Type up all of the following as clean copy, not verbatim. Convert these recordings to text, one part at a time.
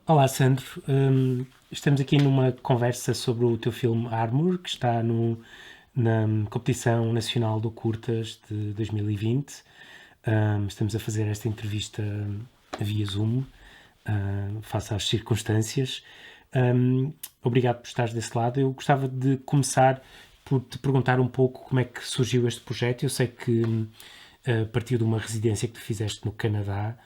Olá, Sandro. Estamos aqui numa conversa sobre o teu filme Armor, que está na competição nacional do Curtas de 2020. Estamos a fazer esta entrevista via Zoom, face às circunstâncias. Obrigado por estares desse lado. Eu gostava de começar por te perguntar um pouco como é que surgiu este projeto. Eu sei que partiu de uma residência que tu fizeste no Canadá.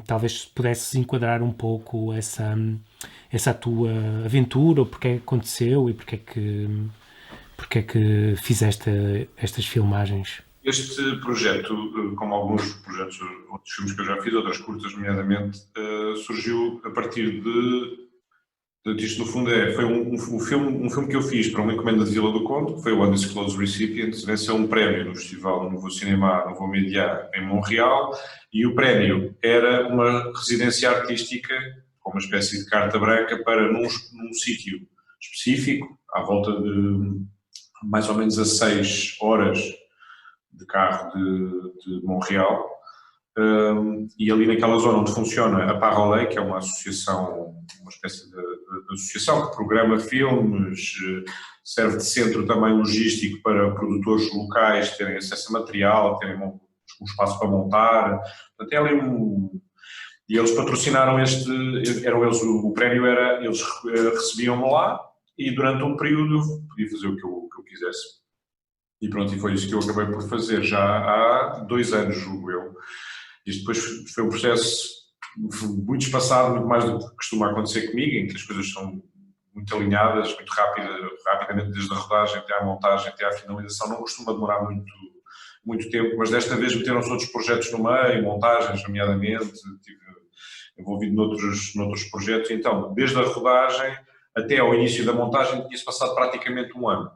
Talvez pudesses enquadrar um pouco essa tua aventura, ou porque é que aconteceu e porque é que fizeste estas filmagens. Este projeto, como alguns projetos, outros filmes que eu já fiz, outras curtas, nomeadamente, surgiu a partir isto no fundo foi um filme que eu fiz para uma encomenda de Vila do Conde, que foi o Undisclosed Recipient, venceu um prémio no Festival Novo Cinema, Novo Media, em Montreal, e o prémio era uma residência artística, com uma espécie de carta branca, para num sítio específico, à volta de mais ou menos a 6 horas de carro de Montreal, e ali naquela zona onde funciona a Parolé, que é uma associação, uma espécie de associação que programa filmes, serve de centro também logístico para produtores locais terem acesso a material, terem um espaço para montar. Portanto, é ali e eles patrocinaram eram eles, o prémio era, eles recebiam-me lá, e durante um período eu podia fazer o que eu quisesse. E pronto, e foi isso que eu acabei por fazer já há 2 anos, julgo eu. Isto depois foi um processo muito espaçado, muito mais do que costuma acontecer comigo, em que as coisas são muito alinhadas, muito rapidamente, desde a rodagem até à montagem, até à finalização. Não costuma demorar muito tempo, mas desta vez meteram-se outros projetos no meio, montagens, nomeadamente, estive envolvido noutros projetos. Então, desde a rodagem até ao início da montagem, tinha-se passado praticamente um ano.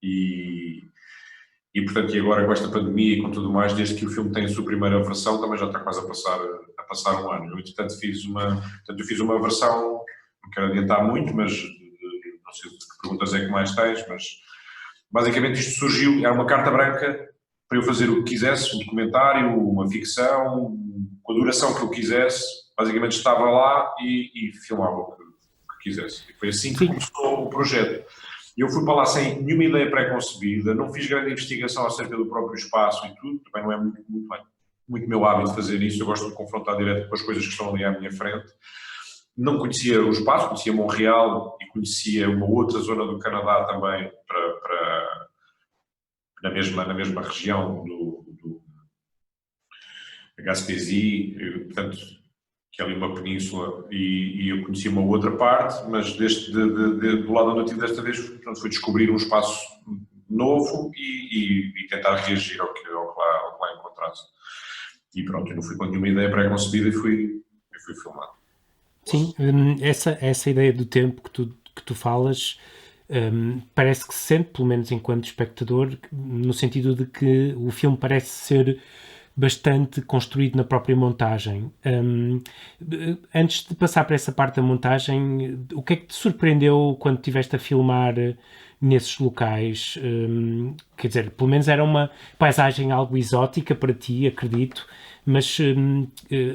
E, portanto, e agora com esta pandemia e com tudo mais, desde que o filme tem a sua primeira versão, também já está quase a passar um ano. Eu, entretanto, fiz uma versão, não quero adiantar muito, mas não sei que perguntas é que mais tens, mas basicamente isto surgiu, era uma carta branca para eu fazer o que quisesse, um documentário, uma ficção, com a duração que eu quisesse, basicamente estava lá e filmava o que quisesse. E foi assim que Sim, começou o projeto. Eu fui para lá sem nenhuma ideia pré-concebida, não fiz grande investigação acerca do próprio espaço e tudo, também não é muito meu hábito fazer isso, eu gosto de confrontar direto com as coisas que estão ali à minha frente. Não conhecia o espaço, conhecia Montreal e conhecia uma outra zona do Canadá também, na mesma região do Gaspésie, portanto, que é ali uma península, e eu conhecia uma outra parte, mas do lado onde eu estive desta vez, portanto, foi descobrir um espaço novo e tentar reagir ao que lá encontrasse. E pronto, eu não fui com nenhuma ideia pré-concebida e fui filmar. sim. Essa ideia do tempo que tu falas, parece que se sente, pelo menos enquanto espectador, no sentido de que o filme parece ser bastante construído na própria montagem. Antes de passar para essa parte da montagem, o que é que te surpreendeu quando estiveste a filmar nesses locais? Quer dizer, pelo menos era uma paisagem algo exótica para ti, acredito, mas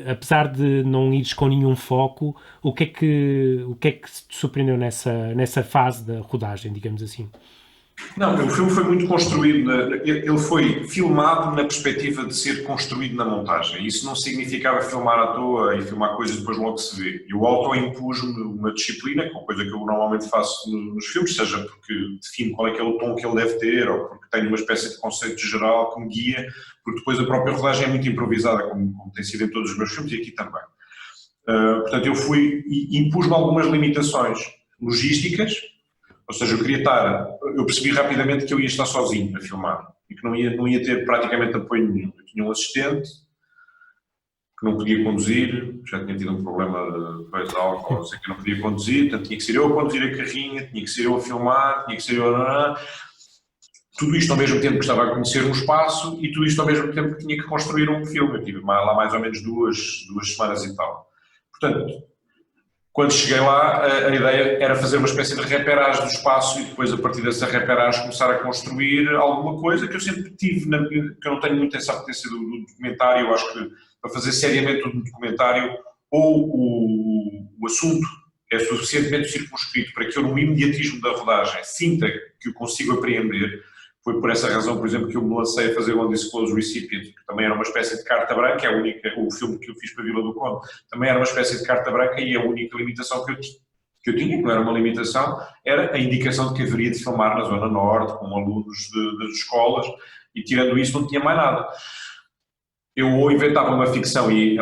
apesar de não ires com nenhum foco, o que é que te surpreendeu nessa fase da rodagem, digamos assim? Não, o filme foi muito construído, ele foi filmado na perspectiva de ser construído na montagem. Isso não significava filmar à toa e filmar coisas e depois logo se vê. Eu auto-impus-me uma disciplina, que é uma coisa que eu normalmente faço nos filmes, seja porque defino qual é que é o tom que ele deve ter, ou porque tenho uma espécie de conceito geral que me guia, porque depois a própria rodagem é muito improvisada, como tem sido em todos os meus filmes e aqui também. Portanto, eu fui e impus-me algumas limitações logísticas. Ou seja, eu percebi rapidamente que eu ia estar sozinho a filmar e que não ia ter praticamente apoio nenhum. Eu tinha um assistente que não podia conduzir, já tinha tido um problema de álcool, sei que não podia conduzir, portanto tinha que ser eu a conduzir a carrinha, tinha que ser eu a filmar, tinha que ser eu a... Tudo isto ao mesmo tempo que estava a conhecer um espaço e tudo isto ao mesmo tempo que tinha que construir um filme. Eu tive lá mais ou menos duas semanas e tal. Portanto, quando cheguei lá, a ideia era fazer uma espécie de reperagem do espaço e depois, a partir dessa reperagem, começar a construir alguma coisa que eu sempre tive, que eu não tenho muito essa apetência do documentário. Eu acho que para fazer seriamente um documentário, ou o assunto é suficientemente circunscrito para que eu, no imediatismo da rodagem, sinta que o consigo apreender. Foi por essa razão, por exemplo, que eu me lancei a fazer o Undisclosed Recipient, que também era uma espécie de carta branca, é a única, o filme que eu fiz para a Vila do Conde, também era uma espécie de carta branca e a única limitação que eu tinha, que não era uma limitação, era a indicação de que haveria de filmar na Zona Norte, com alunos das escolas, e tirando isso não tinha mais nada. Eu ou inventava uma ficção e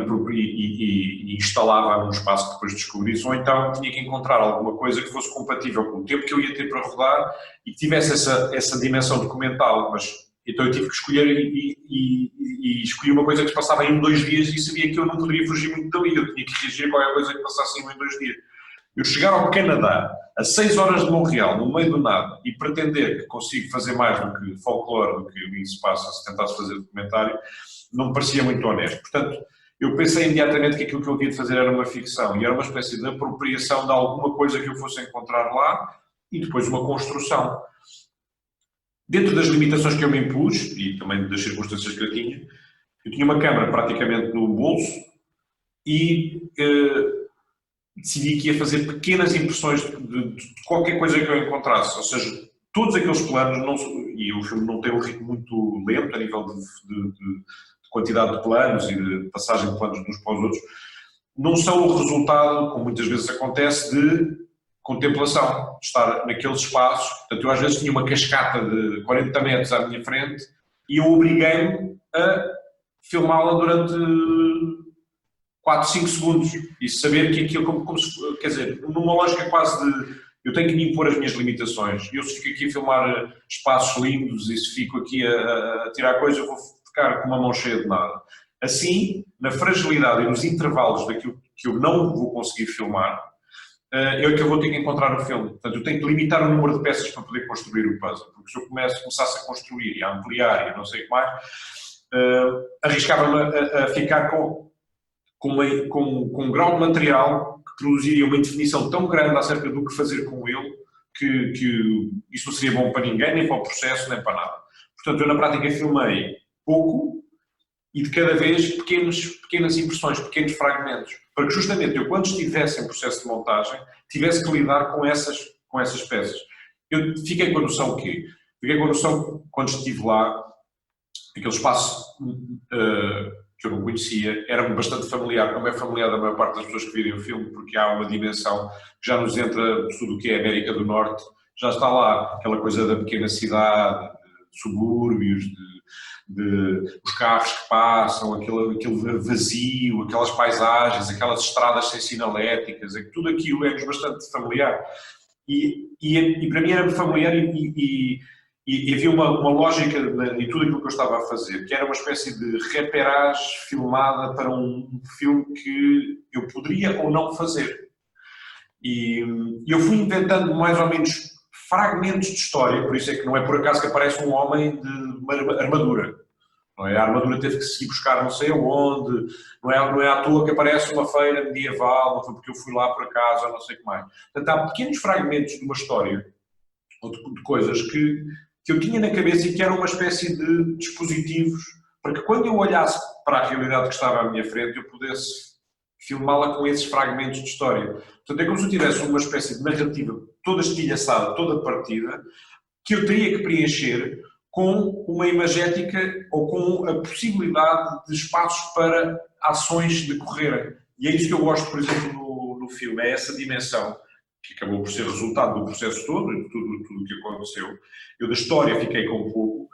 instalava num espaço que depois descobrisse, ou então tinha que encontrar alguma coisa que fosse compatível com o tempo que eu ia ter para rodar e que tivesse essa dimensão documental, mas então eu tive que escolher e escolhi uma coisa que se passava em 2 dias e sabia que eu não poderia fugir muito dali, eu tinha que reagir a qualquer coisa que passasse em 2 dias. Eu chegar ao Canadá, a 6 horas de Montreal, no meio do nada, e pretender que consigo fazer mais do que folclore, do que ali se passa, se tentasse fazer documentário, não me parecia muito honesto. Portanto, eu pensei imediatamente que aquilo que eu havia de fazer era uma ficção, e era uma espécie de apropriação de alguma coisa que eu fosse encontrar lá, e depois uma construção. Dentro das limitações que eu me impus, e também das circunstâncias que eu tinha uma câmara praticamente no bolso, e decidi que ia fazer pequenas impressões de qualquer coisa que eu encontrasse, ou seja, todos aqueles planos, e o filme não tem um ritmo muito lento a nível de quantidade de planos e de passagem de planos de uns para os outros, não são o resultado, como muitas vezes acontece, de contemplação, de estar naqueles espaços. Portanto, eu às vezes tinha uma cascata de 40 metros à minha frente e eu obriguei-me a filmá-la durante 4, 5 segundos e saber que aquilo, como se, quer dizer, numa lógica quase de eu tenho que me impor as minhas limitações. Eu se fico aqui a filmar espaços lindos e se fico aqui a tirar coisas, eu vou ficar com uma mão cheia de nada. Assim, na fragilidade e nos intervalos daquilo que eu não vou conseguir filmar, é que eu vou ter que encontrar o filme. Portanto, eu tenho que limitar o número de peças para poder construir o puzzle. Porque se eu começasse a construir e a ampliar e a não sei o que mais, arriscava-me a ficar com um grau de material que produziria uma indefinição tão grande acerca do que fazer com ele, que isso não seria bom para ninguém, nem para o processo, nem para nada. Portanto, eu na prática filmei pouco e de cada vez pequenas impressões, pequenos fragmentos, para que justamente eu, quando estivesse em processo de montagem, tivesse que lidar com essas peças. Eu fiquei com a noção que, quando estive lá, aquele espaço que eu não conhecia, era-me bastante familiar, como é familiar da maior parte das pessoas que virem o filme, porque há uma dimensão que já nos entra de tudo o que é América do Norte, já está lá, aquela coisa da pequena cidade, de subúrbios, de os carros que passam, aquele vazio, aquelas paisagens, aquelas estradas sem sinaléticas, tudo aquilo é-nos bastante familiar. E para mim era familiar e havia uma lógica em tudo aquilo que eu estava a fazer, que era uma espécie de reperagem filmada para um filme que eu poderia ou não fazer. E eu fui inventando mais ou menos fragmentos de história, por isso é que não é por acaso que aparece um homem de uma armadura. Não é? A armadura teve que se ir buscar não sei aonde, não é à toa que aparece uma feira medieval, não foi porque eu fui lá por acaso, ou não sei o que mais. Portanto, há pequenos fragmentos de uma história, ou de coisas que eu tinha na cabeça e que eram uma espécie de dispositivos para que quando eu olhasse para a realidade que estava à minha frente, eu pudesse filmá-la com esses fragmentos de história. Portanto, é como se eu tivesse uma espécie de narrativa toda estilhaçada, toda partida, que eu teria que preencher com uma imagética ou com a possibilidade de espaços para ações decorrerem. E é isso que eu gosto, por exemplo, no filme, é essa dimensão que acabou por ser resultado do processo todo, de tudo o que aconteceu. Eu da história fiquei com um pouco,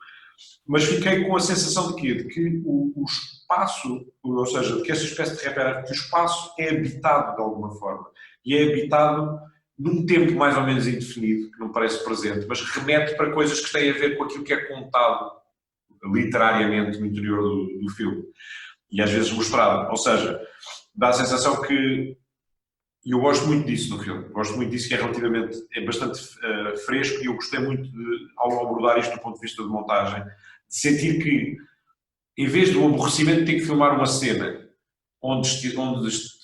mas fiquei com a sensação de quê? De que o espaço, ou seja, de que esta espécie de reperagem, que o espaço é habitado de alguma forma. E é habitado num tempo mais ou menos indefinido, que não parece presente, mas remete para coisas que têm a ver com aquilo que é contado literariamente no interior do filme. E às vezes mostrado. Ou seja, dá a sensação que... E eu gosto muito disso no filme. Gosto muito disso, que é bastante fresco, e eu gostei muito ao abordar isto do ponto de vista de montagem, de sentir que, em vez de um aborrecimento, tenho que filmar uma cena onde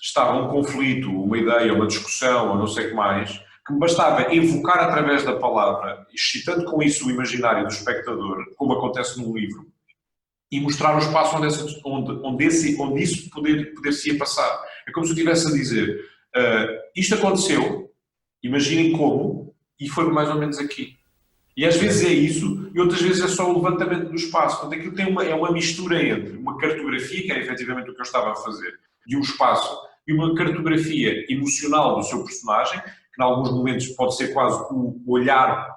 estava um conflito, uma ideia, uma discussão, ou não sei o que mais, que me bastava evocar através da palavra, excitando com isso o imaginário do espectador, como acontece num livro, e mostrar o espaço onde isso poder-se-ia passar. É como se eu estivesse a dizer... Isto aconteceu, imaginem como, e foi mais ou menos aqui. E às vezes é isso, e outras vezes é só o levantamento do espaço. Portanto, aquilo é uma mistura entre uma cartografia, que é efetivamente o que eu estava a fazer, de um espaço, e uma cartografia emocional do seu personagem, que em alguns momentos pode ser quase o olhar,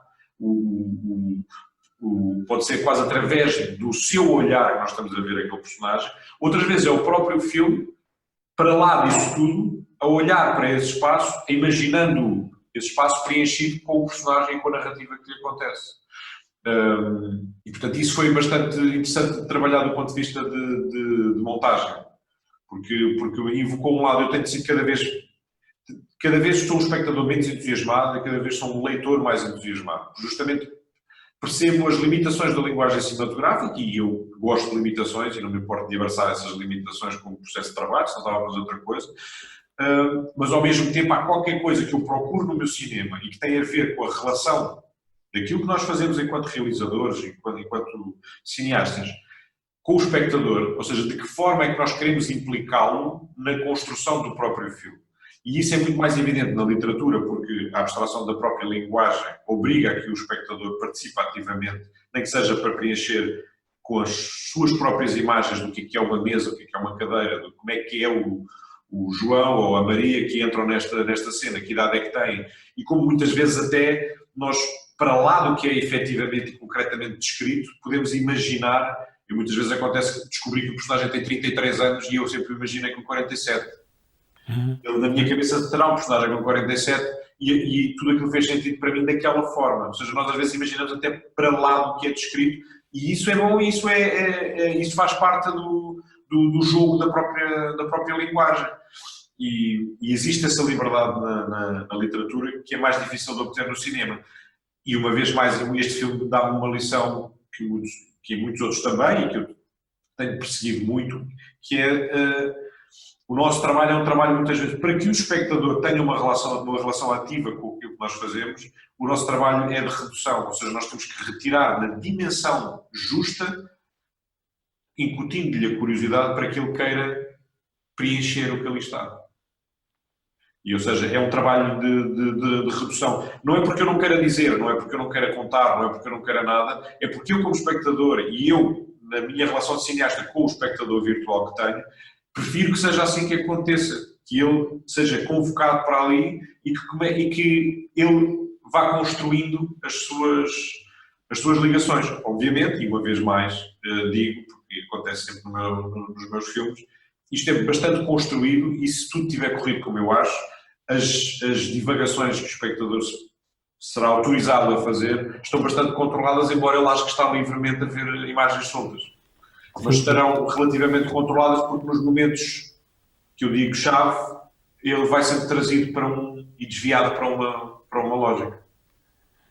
pode ser quase através do seu olhar que nós estamos a ver aquele personagem. Outras vezes é o próprio filme, para lá disso tudo, a olhar para esse espaço, imaginando esse espaço preenchido com o personagem e com a narrativa que lhe acontece. E, portanto, isso foi bastante interessante de trabalhar do ponto de vista de montagem, porque invocou um lado, eu tenho sido cada vez sou um espectador menos entusiasmado e cada vez sou um leitor mais entusiasmado. Justamente percebo as limitações da linguagem cinematográfica e eu gosto de limitações e não me importo de abraçar essas limitações como processo de trabalho, se não estava a fazer outra coisa. Mas ao mesmo tempo há qualquer coisa que eu procuro no meu cinema e que tem a ver com a relação daquilo que nós fazemos enquanto realizadores, enquanto cineastas, com o espectador, ou seja, de que forma é que nós queremos implicá-lo na construção do próprio filme. E isso é muito mais evidente na literatura, porque a abstração da própria linguagem obriga a que o espectador participe ativamente, nem que seja para preencher com as suas próprias imagens do que é uma mesa, o que é uma cadeira, de como é que é o João ou a Maria que entram nesta cena, que idade é que têm, e como muitas vezes até nós, para lá do que é efetivamente e concretamente descrito, podemos imaginar, e muitas vezes acontece descobrir que o personagem tem 33 anos e eu sempre imaginei com 47. Ele, na minha cabeça, terá um personagem com 47 e tudo aquilo fez sentido para mim daquela forma. Ou seja, nós às vezes imaginamos até para lá do que é descrito e isso é bom e isso faz parte do jogo da própria linguagem. E existe essa liberdade na literatura que é mais difícil de obter no cinema. E uma vez mais, este filme dá-me uma lição que muitos outros também, e que eu tenho perseguido muito, que é o nosso trabalho é um trabalho muitas vezes, para que o espectador tenha uma relação ativa com aquilo que nós fazemos, o nosso trabalho é de redução, ou seja, nós temos que retirar na dimensão justa, incutindo-lhe a curiosidade para que ele queira preencher o que ali está. E, ou seja, é um trabalho de redução. Não é porque eu não queira dizer, não é porque eu não queira contar, não é porque eu não queira nada, é porque eu como espectador e eu, na minha relação de cineasta com o espectador virtual que tenho, prefiro que seja assim que aconteça, que ele seja convocado para ali e que ele vá construindo as suas ligações. Obviamente, e uma vez mais digo, porque acontece sempre nos meus filmes, isto é bastante construído e se tudo tiver corrido como eu acho, as divagações que o espectador será autorizado a fazer estão bastante controladas, embora ele ache que está livremente a ver imagens soltas. Mas estarão relativamente controladas porque nos momentos que eu digo chave, ele vai ser trazido e desviado para uma lógica.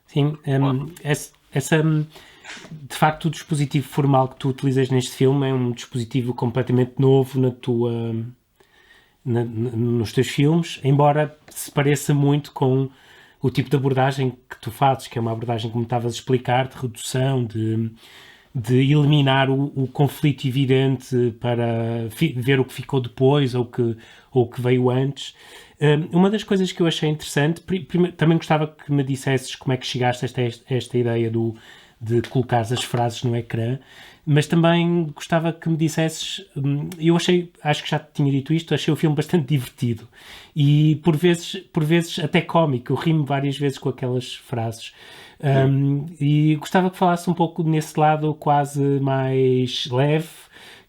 Sim, de facto o dispositivo formal que tu utilizas neste filme é um dispositivo completamente novo nos teus filmes, embora se pareça muito com o tipo de abordagem que tu fazes, que é uma abordagem, como estavas a explicar, de redução, de eliminar o conflito evidente para ver o que ficou depois ou o que veio antes. Uma das coisas que eu achei interessante, também gostava que me dissesses como é que chegaste a esta ideia de colocar as frases no ecrã, mas também gostava que me dissesses, acho que já te tinha dito isto, achei o filme bastante divertido e por vezes até cómico, eu ri-me várias vezes com aquelas frases. E gostava que falasse um pouco nesse lado quase mais leve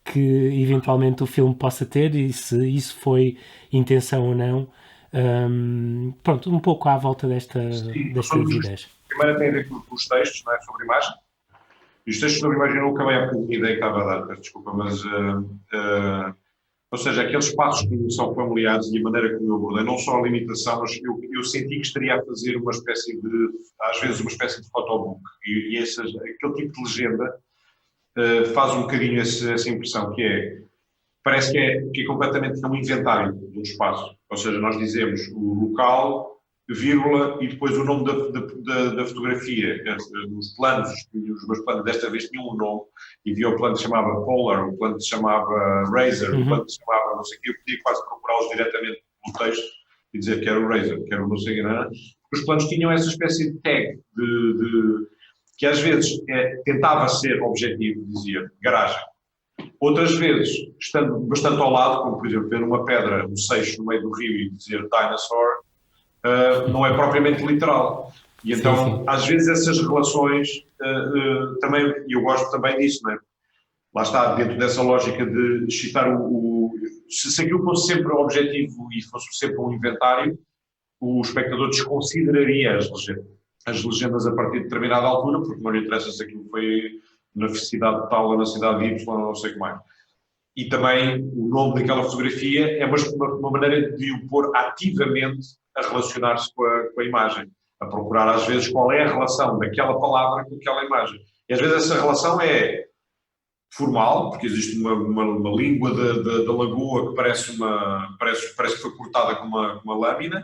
que eventualmente o filme possa ter e se isso foi intenção ou não. Pronto, um pouco à volta destas ideias. Primeiro tem a ver com os textos, não é? Sobre imagem. E os textos sobre imagem eu não acabei a ideia que estava a dar, peço desculpa, mas ou seja, aqueles passos que me são familiares e a maneira como eu abordei, não só a limitação, mas eu senti que estaria a fazer uma espécie às vezes uma espécie de photobook e aquele tipo de legenda faz um bocadinho essa impressão, parece que é completamente um inventário de um espaço, ou seja, nós dizemos o local, vírgula, e depois o nome da fotografia. Os planos, os meus planos desta vez tinham um nome, e havia o plano que se chamava Polar, o plano que se chamava Razer, o plano que se chamava não sei o quê, eu podia quase procurá-los diretamente no texto, e dizer que era o Razer, que era o não sei o que, os planos tinham essa espécie de tag que às vezes tentava ser objetivo, dizia garagem. Outras vezes, estando bastante ao lado, como por exemplo ver uma pedra, um seixo no meio do rio e dizer dinosaur, não é propriamente literal. E então, às vezes essas relações também, e eu gosto também disso, não é? Lá está, dentro dessa lógica de citar se aquilo fosse sempre objetivo e fosse sempre um inventário, o espectador desconsideraria as legendas a partir de determinada altura, porque não lhe interessa se aquilo foi na cidade tal ou na cidade Y, não sei o que mais. E também o nome daquela fotografia é uma maneira de o pôr ativamente a relacionar-se com a imagem, a procurar às vezes qual é a relação daquela palavra com aquela imagem. E às vezes essa relação é formal, porque existe uma língua da lagoa que parece que foi cortada com uma lâmina.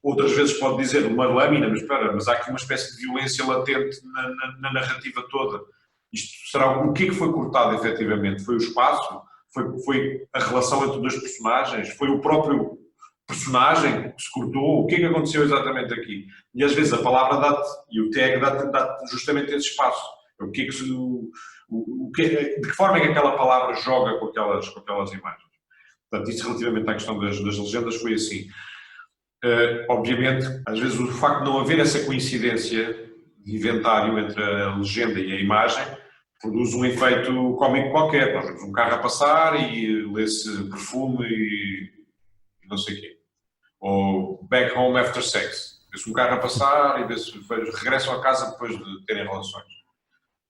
Outras vezes pode dizer uma lâmina, mas espera, mas há aqui uma espécie de violência latente na narrativa toda. Isto será o que é que foi cortado efetivamente? Foi o espaço? Foi a relação entre dois personagens? Foi o próprio personagem que se cortou? O que é que aconteceu exatamente aqui? E às vezes a palavra dá-te, e o tag dá-te justamente esse espaço. O que é que de que forma é que aquela palavra joga com aquelas imagens? Portanto, isso relativamente à questão das legendas foi assim. Obviamente, às vezes o facto de não haver essa coincidência de inventário entre a legenda e a imagem produz um efeito cómico qualquer. Nós vemos um carro a passar e lê-se perfume e não sei o quê. Ou back home after sex. Vê-se um carro a passar e regressam a casa depois de terem relações.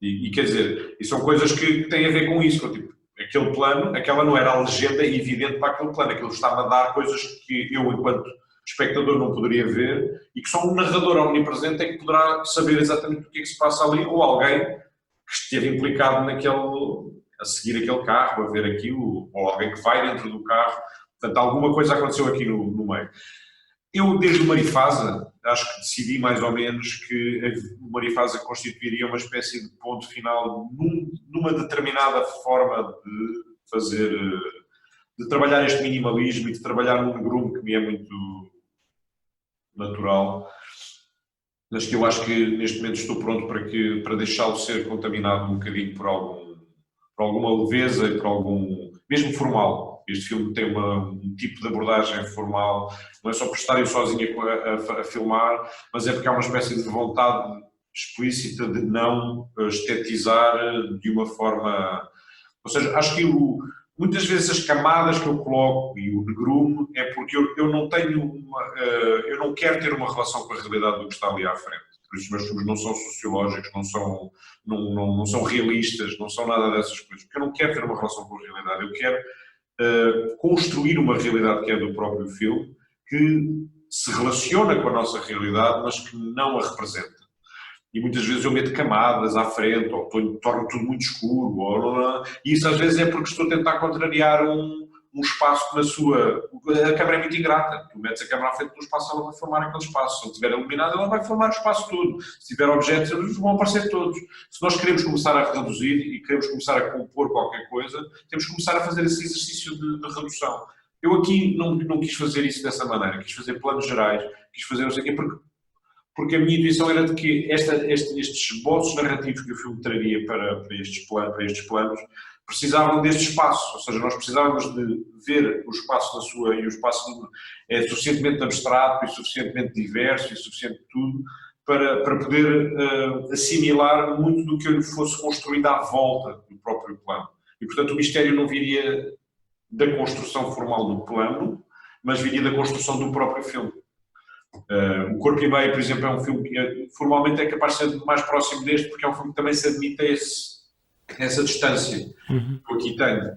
E quer dizer, e são coisas que têm a ver com isso. Tipo, aquele plano, aquela não era a legenda evidente para aquele plano. Aquilo estava a dar coisas que eu, enquanto espectador, não poderia ver e que só um narrador omnipresente é que poderá saber exatamente o que é que se passa ali, ou alguém que esteve implicado a seguir aquele carro, a ver aquilo, ou alguém que vai dentro do carro. Portanto, alguma coisa aconteceu aqui no meio. Eu, desde o Marifasa, acho que decidi mais ou menos que o Marifasa constituiria uma espécie de ponto final numa determinada forma de fazer, de trabalhar este minimalismo e de trabalhar num grupo que me é muito natural, mas que eu acho que neste momento estou pronto para deixá-lo ser contaminado um bocadinho por alguma leveza e por algum, mesmo formal. Este filme tem um tipo de abordagem formal, não é só por estar eu sozinha a filmar, mas é porque há uma espécie de vontade explícita de não estetizar de uma forma... Ou seja, acho que muitas vezes as camadas que eu coloco e o negrume é porque eu não tenho eu não quero ter uma relação com a realidade do que está ali à frente. Por isso os meus filmes não são sociológicos, não são realistas, não são nada dessas coisas, porque eu não quero ter uma relação com a realidade, eu quero construir uma realidade que é do próprio filme, que se relaciona com a nossa realidade, mas que não a representa. E muitas vezes eu meto camadas à frente, ou torno tudo muito escuro, e isso às vezes é porque estou a tentar contrariar um espaço que a câmara é muito ingrata. Tu metes a câmara à frente do espaço, ela vai formar aquele espaço. Se ele estiver iluminado, ela vai formar o espaço todo. Se tiver objetos, eles vão aparecer todos. Se nós queremos começar a reduzir e queremos começar a compor qualquer coisa, temos que começar a fazer esse exercício de redução. Eu aqui não quis fazer isso dessa maneira, quis fazer planos gerais, quis fazer não sei o quê, porque a minha intuição era de que estes esboços narrativos que o filme traria para estes planos precisavam deste espaço, ou seja, nós precisávamos de ver o espaço e o espaço é suficientemente abstrato e suficientemente diverso e suficiente tudo para poder assimilar muito do que fosse construído à volta do próprio plano. E, portanto, o mistério não viria da construção formal do plano, mas viria da construção do próprio filme. O Corpo e Meio, por exemplo, é um filme que formalmente é capaz de ser mais próximo deste, porque é um filme que também se admite essa distância que eu aqui tenho.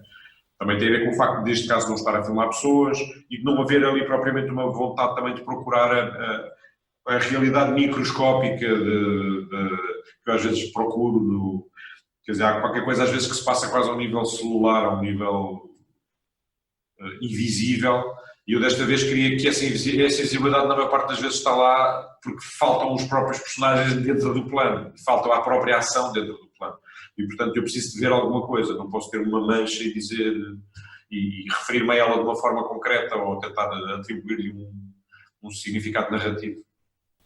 Também tem a ver com o facto de, neste caso, não estar a filmar pessoas e de não haver ali propriamente uma vontade também de procurar a realidade microscópica que eu às vezes procuro. Quer dizer, há qualquer coisa às vezes que se passa quase a um nível celular, a um nível invisível. E eu desta vez queria que essa invisibilidade na maior parte das vezes está lá porque faltam os próprios personagens dentro do plano, faltam a própria ação dentro do plano. E portanto eu preciso de ver alguma coisa, não posso ter uma mancha e referir-me a ela de uma forma concreta ou tentar atribuir-lhe um significado narrativo.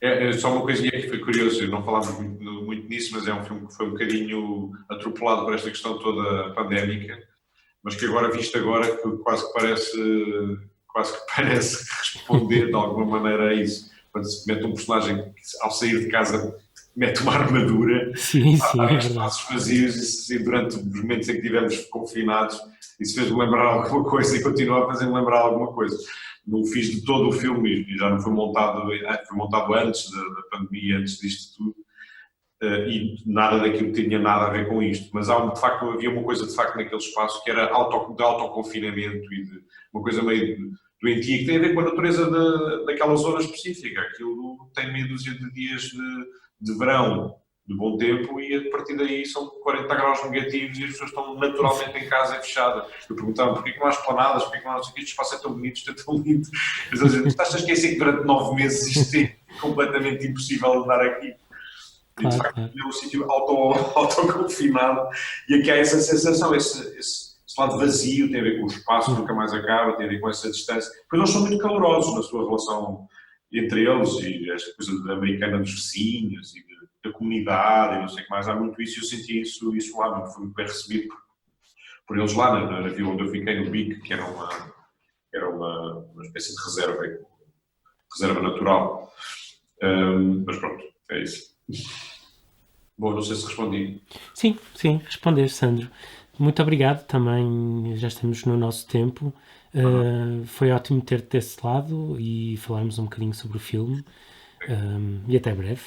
É só uma coisinha que foi curioso, não falámos muito nisso, mas é um filme que foi um bocadinho atropelado por esta questão toda pandémica, mas que agora, visto agora, que quase que parece responder de alguma maneira a isso. Quando se mete um personagem que, ao sair de casa, mete uma armadura, Sim, sim, há é estes verdade. espaços vazios e durante os momentos em que estivemos confinados, isso fez-me lembrar alguma coisa e continua a fazer-me lembrar alguma coisa. Não fiz de todo o filme e já não foi montado antes da pandemia, antes disto tudo, e nada daquilo tinha nada a ver com isto, mas de facto, havia uma coisa de facto naquele espaço que era de autoconfinamento e de uma coisa meio doentia, que tem a ver com a natureza daquela zona específica. Aquilo tem meia dúzia de dias de verão, de bom tempo, e a partir daí são 40 graus negativos e as pessoas estão naturalmente em casa e fechada. Eu perguntava porquê que não há esplanadas, porquê que não há este espaço é tão bonito, isto é tão lindo. Eles dizem, estás a esquecer que durante 9 meses isto é completamente impossível andar aqui. E de Claro, facto claro. é um sítio autoconfinado e aqui há essa sensação, esse lado vazio, tem a ver com o espaço que nunca mais acaba, tem a ver com essa distância. Pois eles são muito calorosos na sua relação entre eles e esta coisa americana dos vizinhos e da comunidade e não sei o que mais. Há muito isso e eu senti isso lá, foi muito bem recebido por eles lá na vila onde eu fiquei, no Bic, que era uma espécie de reserva natural. Mas pronto, é isso. Bom, não sei se respondi. Sim, sim, respondeste, Sandro. Muito obrigado também, já estamos no nosso tempo. Foi ótimo ter-te desse lado e falarmos um bocadinho sobre o filme. E até breve.